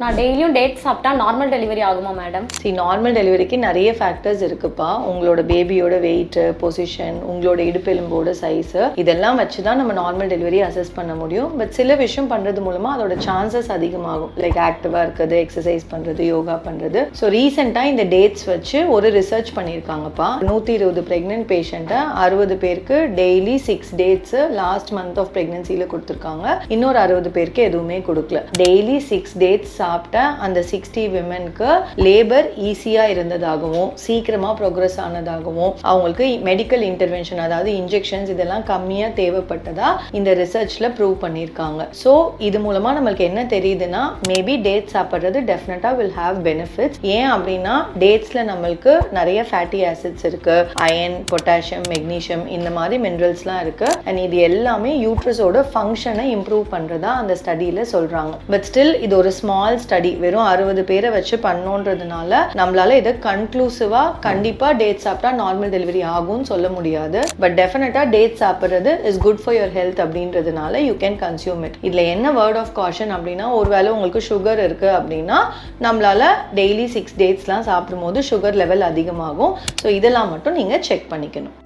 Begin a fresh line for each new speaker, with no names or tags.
நான் டெய்லியும் டேட் சாப்பிட்டா நார்மல் டெலிவரி ஆகுமா மேடம்?
நார்மல் டெலிவரிக்கு நிறைய ஃபேக்டர்ஸ் இருக்குப்பா. உங்களோட பேபியோட வெயிட்டு, பொசிஷன், உங்களோட இடுப்பெலும்போட சைஸு, இதெல்லாம் வச்சு தான் நம்ம நார்மல் டெலிவரி அசஸ் பண்ண முடியும். பட் சில விஷயம் பண்ணுறது மூலமாக அதோட சான்சஸ் அதிகமாகும். லைக் ஆக்டிவாக இருக்கிறது, எக்ஸசைஸ் பண்ணுறது, யோகா பண்ணுறது. ஸோ ரீசெண்டாக இந்த டேட்ஸ் வச்சு ஒரு ரிசர்ச் பண்ணியிருக்காங்கப்பா. 120 ப்ரெக்னென்ட் பேஷண்ட்டை 60 பேருக்கு daily 6 dates last month of ப்ரெக்னன்சியில் கொடுத்துருக்காங்க. இன்னொரு 60 பேருக்கு எதுவுமே கொடுக்கல. டெய்லி 6 டேட்ஸ் சாப்பிட்ட அந்த 60 விமென்க்கு லேபர் ஈஸியா இருந்ததாகவும் சீக்கிரமா ப்ரோக்ரஸ் ஆனதாகவும் அவங்களுக்கு மெடிக்கல் இன்டர்வென்ஷன் அதாவது இன்ஜெக்ஷன்ஸ் இதெல்லாம் கம்மியா தேவைப்பட்டதா இந்த ரிசர்ச்ல ப்ரூவ் பண்ணியிருக்காங்க. ஸோ இது மூலமா நம்மளுக்கு என்ன தெரியுதுன்னா மேபி டேட்ஸ் சாப்பிட்றது டெஃபினட்டா வில் ஹாவ் பெனிஃபிட்ஸ். ஏன் அப்படின்னா டேட்ஸ்ல நம்மளுக்கு நிறைய ஃபேட்டி ஆசிட்ஸ் இருக்கு, அயன், பொட்டாசியம், மெக்னீஷியம் இந்த மாதிரி மினரல்ஸ்லாம் இருக்கு. அண்ட் இது எல்லாமே யூட்ரஸோட ஃபங்க்ஷனை இம்ப்ரூவ் பண்றதா அந்த ஸ்டடியில சொல்றாங்க. பட் ஸ்டில் இது ஒரு ஸ்மால் ஸ்டடி, வெறும் 60 பேரை வச்சு பண்ணோன்றதுனால நம்மளால இதை கன்க்ளூசிவா கண்டிப்பா டேட் சாப்பிட்டா நார்மல் டெலிவரி ஆகும்னு சொல்ல முடியாது. பட் டெஃபினட்டா டேட் சாப்பிட்றது is good for your health அப்படின்றதுனால யூ கேன் கன்சியூம் இட். இதுல என்ன வேர்ட் ஆஃப் காஷன் அப்படின்னா, ஒருவேளை உங்களுக்கு சுகர் இருக்கு அப்படின்னா நம்மளால டெய்லி 6 டேட்ஸ்லாம் சாப்பிடும் போது சுகர் லெவல் அதிகமாகும். ஸோ இதெல்லாம் மட்டும் நீங்க செக் பண்ணிக்கணும்.